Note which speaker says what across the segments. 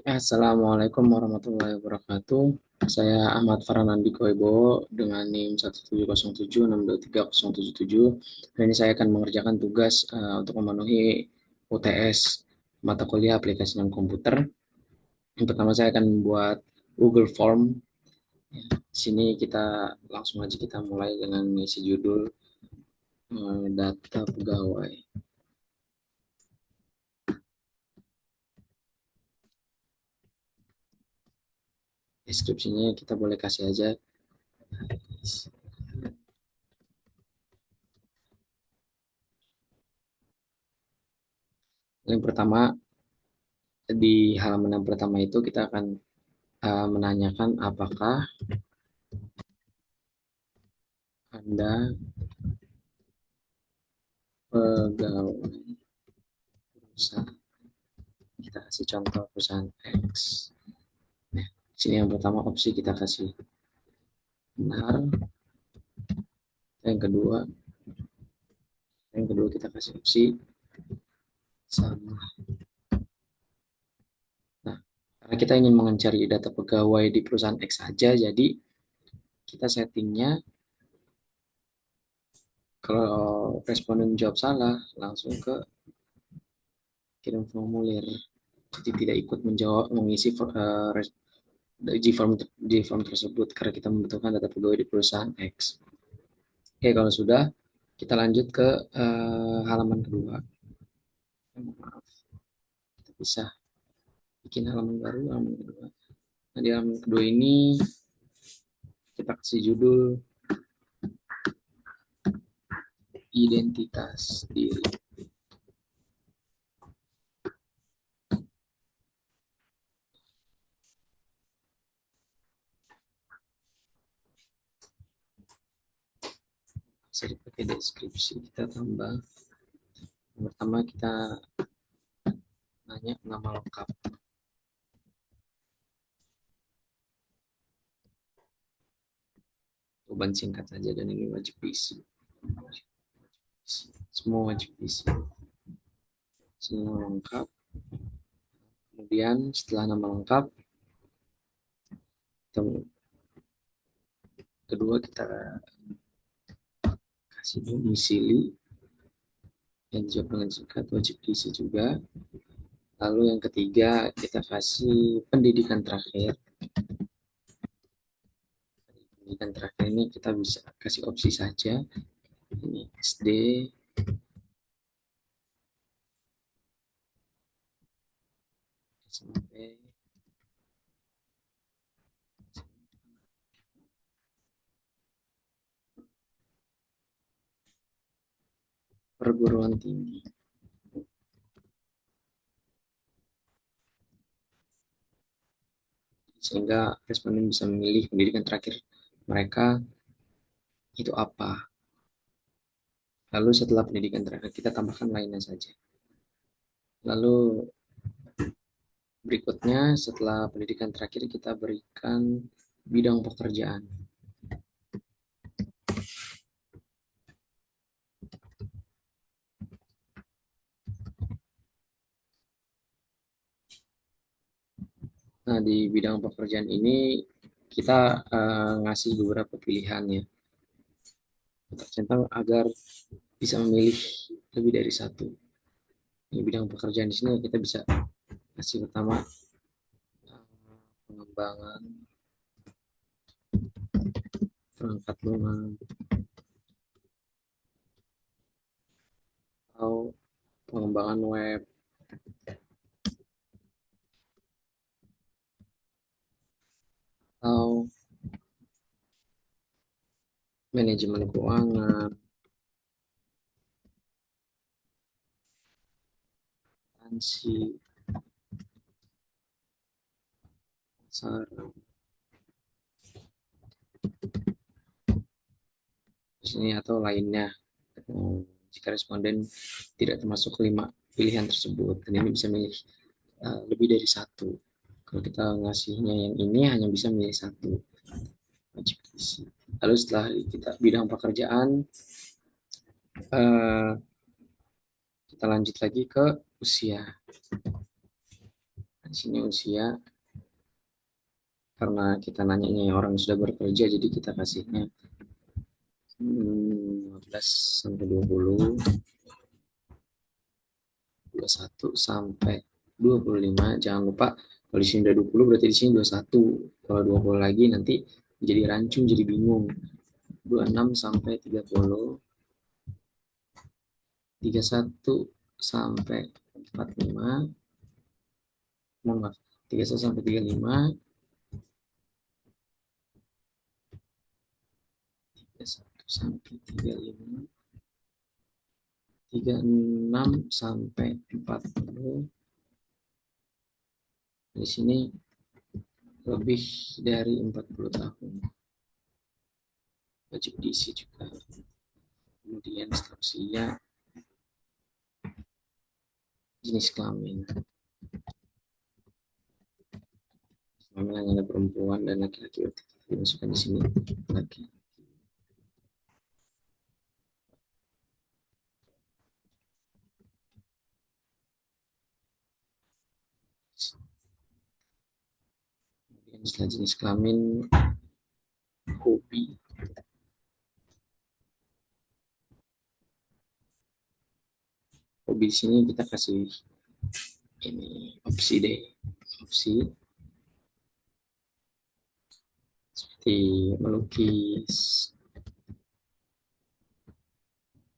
Speaker 1: Assalamualaikum warahmatullahi wabarakatuh. Saya Ahmad Farhanandi Koibowo dengan NIM 17076230077. Hari ini saya akan mengerjakan tugas untuk memenuhi UTS mata kuliah aplikasi dan komputer. Yang pertama saya akan membuat Google Form. Di sini kita langsung aja kita mulai dengan isi judul data pegawai. Deskripsinya kita boleh kasih aja. Yang pertama, di halaman yang pertama itu kita akan menanyakan apakah Anda pegawai perusahaan. Kita kasih contoh perusahaan X. Nah, sini yang pertama opsi kita kasih benar. Yang kedua kita kasih opsi sama. Nah, karena kita ingin mencari data pegawai di perusahaan X saja, jadi kita settingnya kalau responden jawab salah, langsung ke kirim formulir. Jadi tidak ikut menjawab mengisi G-form tersebut karena kita membutuhkan data pegawai di perusahaan X. Oke, kalau sudah, kita lanjut ke halaman kedua. Maaf, kita bisa bikin halaman baru, halaman kedua. Nah, di halaman kedua ini kita kasih judul identitas diri. Bisa dipakai deskripsi, kita tambah. Yang pertama kita nanya nama lengkap. Beban singkat saja dan ini wajib diisi. Semua wajib diisi. Semua lengkap. Kemudian setelah nama lengkap, kedua kita kasih domisili yang dijawab dengan singkat, wajib diisi juga. Lalu yang ketiga kita kasih pendidikan terakhir. Pendidikan terakhir ini kita bisa kasih opsi saja. Ini SD, SMP, perguruan tinggi. Sehingga responden bisa memilih pendidikan terakhir mereka itu apa. Lalu setelah pendidikan terakhir kita tambahkan lainnya saja. Lalu berikutnya setelah pendidikan terakhir kita berikan bidang pekerjaan. Nah, di bidang pekerjaan ini kita ngasih beberapa pilihan ya. Centang agar bisa memilih lebih dari satu. Di bidang pekerjaan di sini kita bisa kasih pertama pengembangan perangkat lunak atau pengembangan web atau manajemen keuangan, akuntansi, pasar, sini atau lainnya. Jika responden tidak termasuk kelima pilihan tersebut, dan ini bisa milih lebih dari satu. Kalau kita ngasihnya yang ini hanya bisa milih satu. Wajib isi. Lalu setelah kita bidang pekerjaan, kita lanjut lagi ke usia. di sini usia, karena kita nanyanya orang sudah bekerja, jadi kita kasihnya 15 sampai 20, 21 sampai 25. Jangan lupa kalau di sini udah 20 berarti di sini 21. Kalau 20 lagi nanti jadi rancung, jadi bingung. 26 sampai 30, 31 sampai 45, mohon maaf, 31 sampai 35, 31 sampai 35, 36 sampai 40. Di sini lebih dari 40 tahun. Wajib diisi juga. Kemudian seterusnya jenis kelamin. Kelamin hanya ada perempuan dan laki-laki. Dimasukkan di sini laki. Kemudian setelah jenis kelamin, hobi. Hobi di sini kita kasih ini opsi deh, opsi seperti melukis,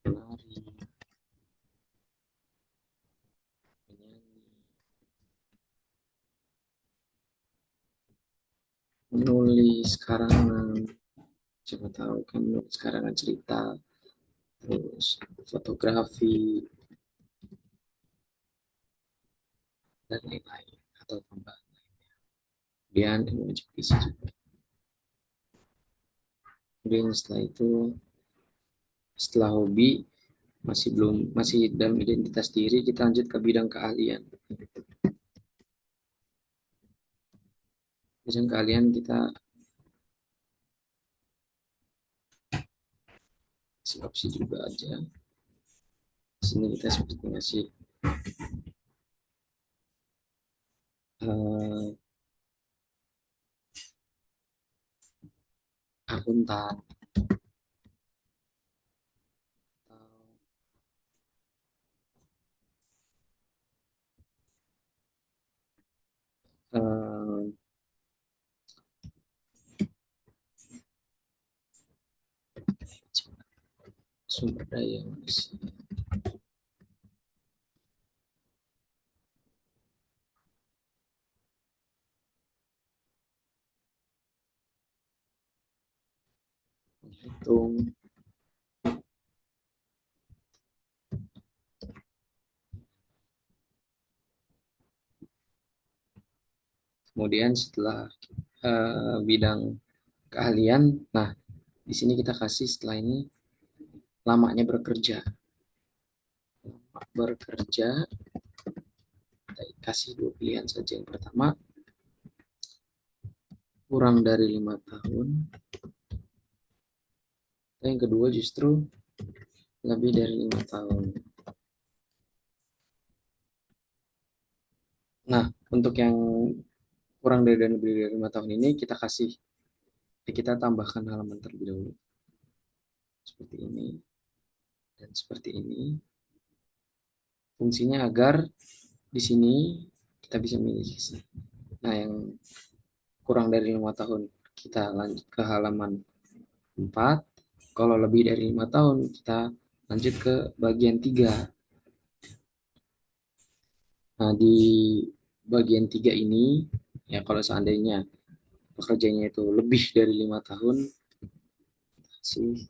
Speaker 1: menari, menyanyi, menulis karangan, siapa tahu kan menulis karangan cerita, terus fotografi dan lain-lain atau tambahan. Kemudian emoji bisa juga. Kemudian setelah itu, setelah hobi masih dalam identitas diri, kita lanjut ke bidang keahlian. Bidang keahlian kita kasih opsi juga aja. Di sini kita seperti ngasih akuntan atau sumber daya manusia. Hitung. Kemudian setelah bidang keahlian, nah di sini kita kasih setelah ini lamanya bekerja. Lama bekerja, kita kasih dua pilihan saja. Yang pertama, kurang dari 5 tahun. Dan yang kedua justru lebih dari 5 tahun. Nah, untuk yang kurang dari dan lebih dari 5 tahun ini kita tambahkan halaman terlebih dahulu. Seperti ini dan seperti ini. Fungsinya agar di sini kita bisa milih. Nah, yang kurang dari 5 tahun kita lanjut ke halaman 4. Kalau lebih dari 5 tahun kita lanjut ke bagian 3. Nah, di bagian 3 ini ya kalau seandainya pekerjaannya itu lebih dari 5 tahun sih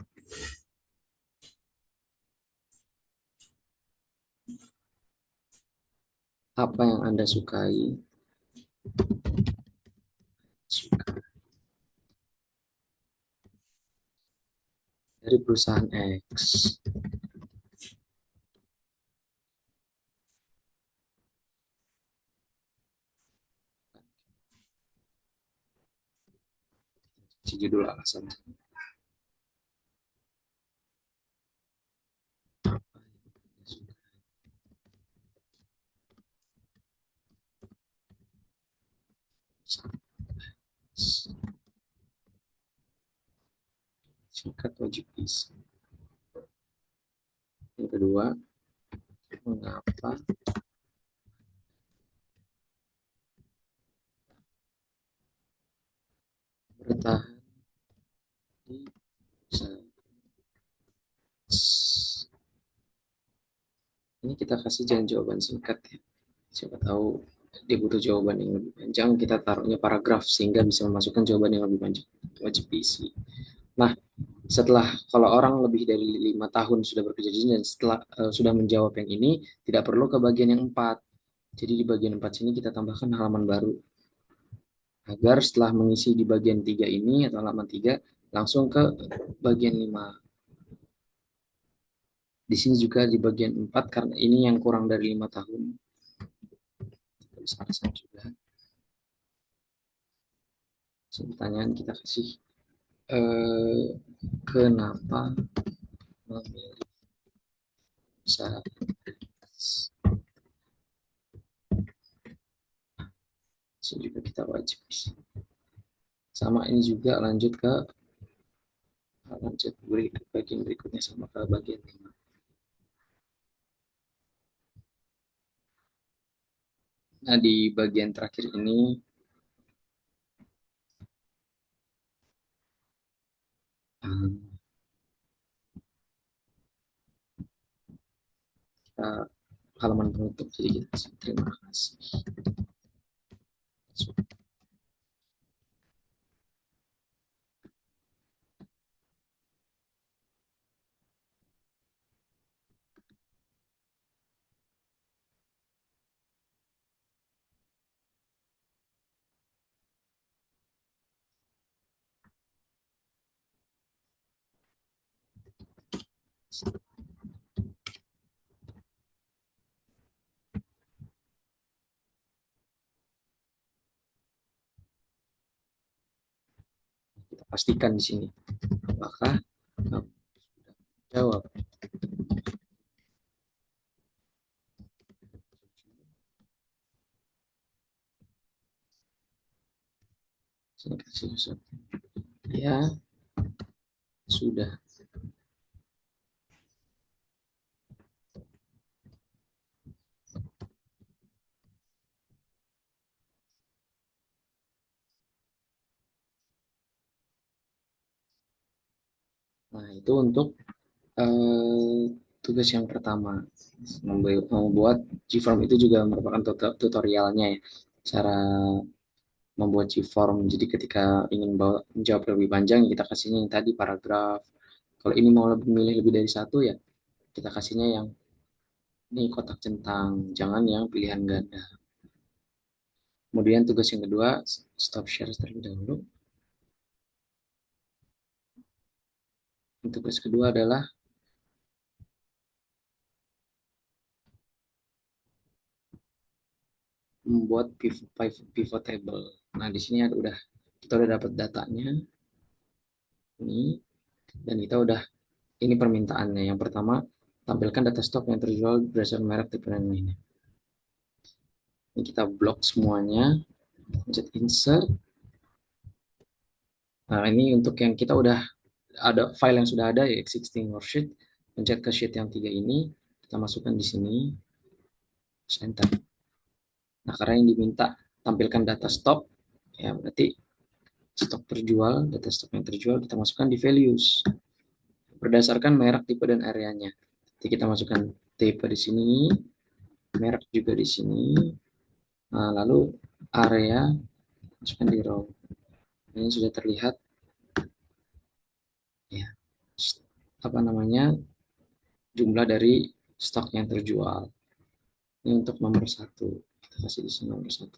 Speaker 1: apa yang Anda sukai, dari perusahaan X. Si judul alasan. Singkat wajib isi. Yang kedua, mengapa bertahan di perusahaan? Ini kita kasih jangan jawaban singkat ya. Siapa tahu dia butuh jawaban yang lebih panjang, kita taruhnya paragraf sehingga bisa memasukkan jawaban yang lebih panjang. Wajib diisi. Nah, setelah kalau orang lebih dari 5 tahun sudah bekerja di sini dan setelah sudah menjawab yang ini, tidak perlu ke bagian yang 4. Jadi di bagian 4 sini kita tambahkan halaman baru agar setelah mengisi di bagian 3 ini atau halaman 3 langsung ke bagian 5. Di sini juga di bagian 4 karena ini yang kurang dari 5 tahun. Tulis alasan juga. Pertanyaan kita kasih kenapa memilih usaha. Sini juga kita wajib. Sama ini juga lanjut ke bagian berikutnya sama ke bagian 5. Nah, di bagian terakhir ini kita halaman penutup, jadi kita terima kasih. Kita pastikan di sini apakah kamu jawab. Sini kasih sesuatu. Ya, sudah. Nah, itu untuk eh, tugas yang pertama. Membuat Gform itu juga merupakan tutorialnya ya. Cara membuat Gform. Jadi ketika ingin menjawab lebih panjang, kita kasihnya yang tadi paragraf. Kalau ini mau memilih lebih dari satu ya, kita kasihnya yang ini kotak centang, jangan yang pilihan ganda. Kemudian tugas yang kedua, stop share terlebih dahulu. Tugas kedua adalah membuat pivot table. Nah, di sini kita udah dapat datanya ini dan kita udah ini permintaannya. Yang pertama, tampilkan data stok yang terjual berdasarkan merek, tipe dan lainnya. Ini kita blok semuanya, pencet insert. Nah, ini untuk yang kita udah ada file yang sudah ada ya existing worksheet, pencet ke sheet yang 3 ini, kita masukkan di sini, enter. Nah, karena yang diminta tampilkan data stok, ya berarti stok terjual, data stok yang terjual kita masukkan di values berdasarkan merek, tipe dan areanya. Jadi kita masukkan tipe di sini, merek juga di sini. Nah, lalu area masukkan di row. Ini sudah terlihat ya apa namanya jumlah dari stok yang terjual. Ini untuk nomor 1. Kita kasih di sini nomor 1.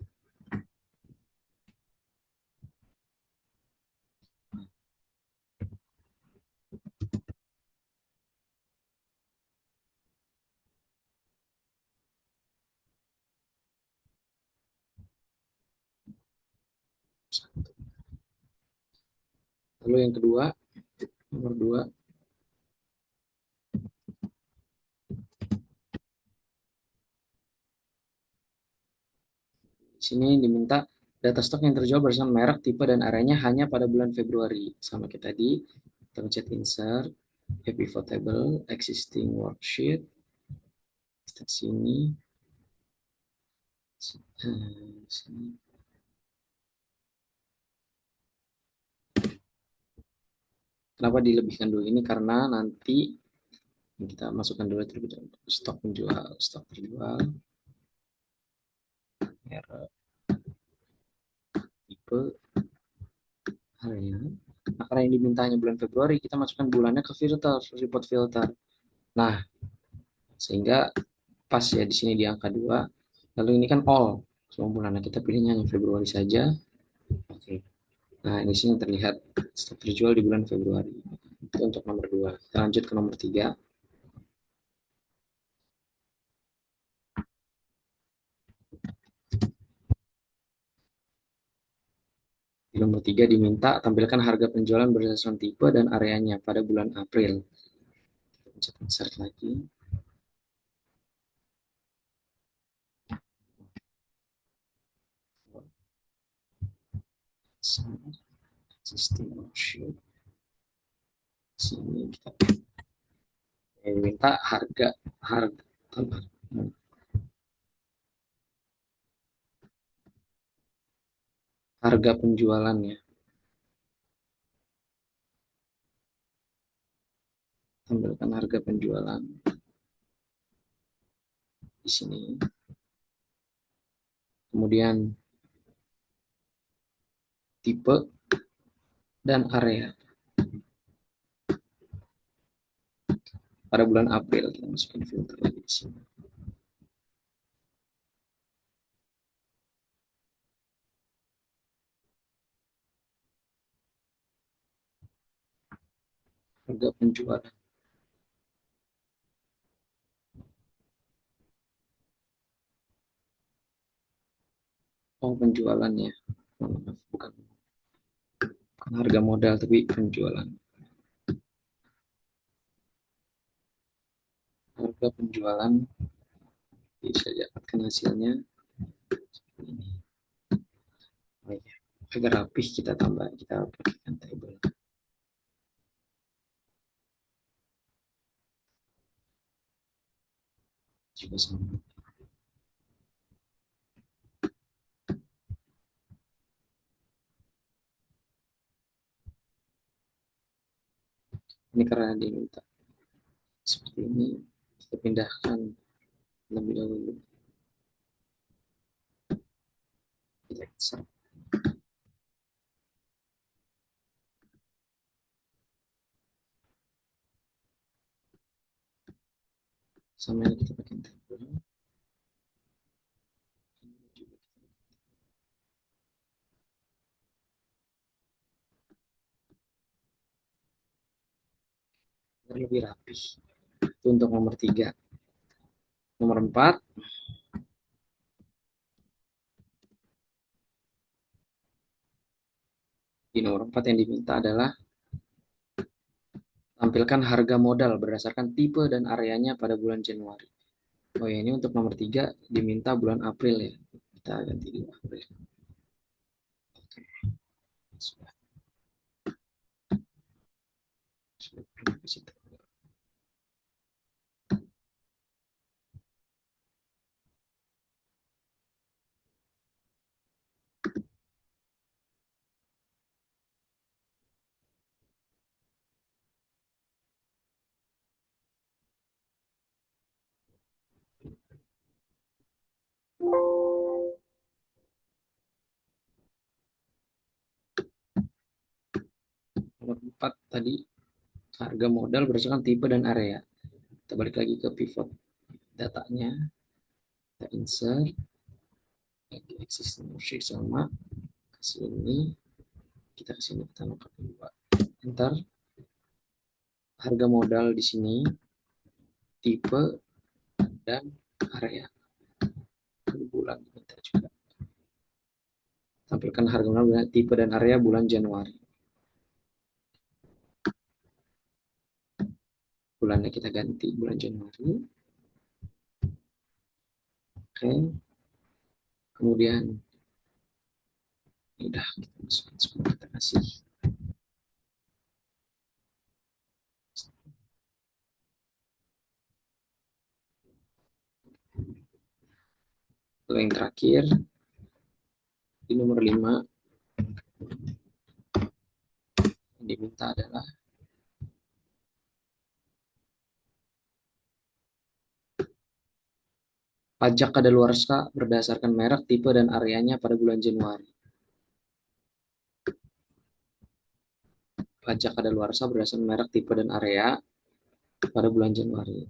Speaker 1: Lalu yang kedua, nomor 2, di sini diminta Data stok yang terjual berdasarkan merek, tipe, dan areanya hanya pada bulan Februari. Sama kayak tadi, kita pencet insert, pivot table, existing worksheet, kita sini, sini. Kenapa dilebihkan dulu ini? Karena nanti kita masukkan dulu terlebih dahulu stok penjual, stok terjual, merek, tipe, area. Nah, karena yang dimintanya bulan Februari, kita masukkan bulannya ke filter, report filter. Nah, sehingga pas ya di sini di angka 2. Lalu ini kan all semua bulan. Nah, kita pilihnya hanya Februari saja. Oke. Nah, ini sini terlihat stok terjual di bulan Februari. Itu untuk nomor 2. Kita lanjut ke nomor 3. Di nomor 3 diminta tampilkan harga penjualan berdasarkan tipe dan areanya pada bulan April. Kita insert lagi. Sistem worksheet. Sini kita minta harga harga penjualannya. Tampilkan harga penjualan di sini. Kemudian tipe dan area. Pada bulan April kita masukin filter lagi di sini. Harga penjualan. Oh, penjualannya. Bukan, bukan harga modal tapi penjualan. Harga penjualan bisa dapatkan hasilnya ini. Oh, iya. Agar rapih kita tambah, kita pakai table. Juga sama. Ini karena diminta seperti ini, kita pindahkan lebih dahulu. Kita insert. Sama ini kita pakai table. Agar lebih rapih. Itu untuk nomor 3. Nomor 4, di nomor 4 yang diminta adalah tampilkan harga modal berdasarkan tipe dan areanya pada bulan Januari. Oh ya, ini untuk nomor 3 diminta bulan April ya. Kita ganti di April. Oke, sudah. Sudah. Nomor 4 tadi harga modal berdasarkan tipe dan area. Kita balik lagi ke pivot datanya. Kita insert. Existing worksheet sama. Ke sini. Kita ke sini kita nomor 2. Enter. Harga modal di sini. Tipe dan area. Bulan kita juga. Tampilkan harga modal tipe dan area bulan Januari. Bulannya kita ganti bulan Januari. Oke. Kemudian Ini udah kita masukin semua, kita kasih lalu yang terakhir di nomor 5 yang diminta adalah pajak kadaluarsa berdasarkan merek, tipe, dan areanya pada bulan Januari. Pajak kadaluarsa berdasarkan merek, tipe, dan area pada bulan Januari.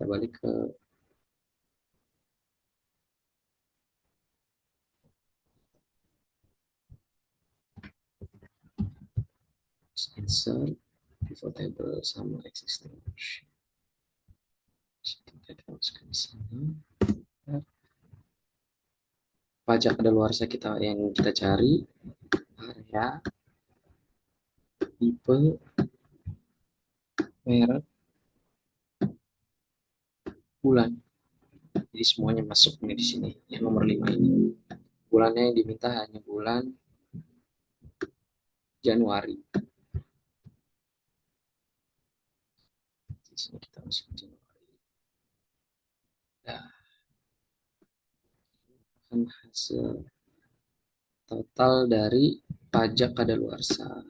Speaker 1: Kita balik ke insert, pivot table, sama existing. Kita masukkan di sini. Pajak kadaluarsa kita yang kita cari, area, tipe, merek, bulan. Jadi semuanya masuk nih di sini. Yang nomor 5 ini. Bulannya yang diminta hanya bulan Januari. Di sini kita masuk Januari. Nah, akan hasil total dari pajak kadaluarsa.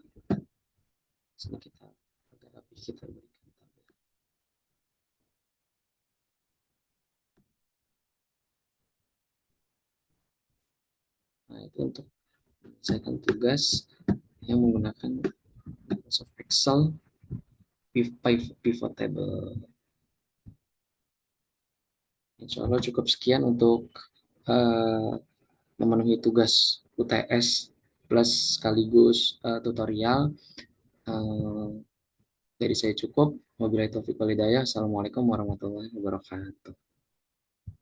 Speaker 1: Sini kita agak rapi, kita berikan tabel. Nah, itu untuk menyelesaikan tugas yang menggunakan Microsoft Excel pivot table. Insya Allah cukup sekian untuk uh, memenuhi tugas UTS plus sekaligus tutorial. Uh, dari saya cukup. Wabillahi taufiq walhidayah. Assalamualaikum warahmatullahi wabarakatuh.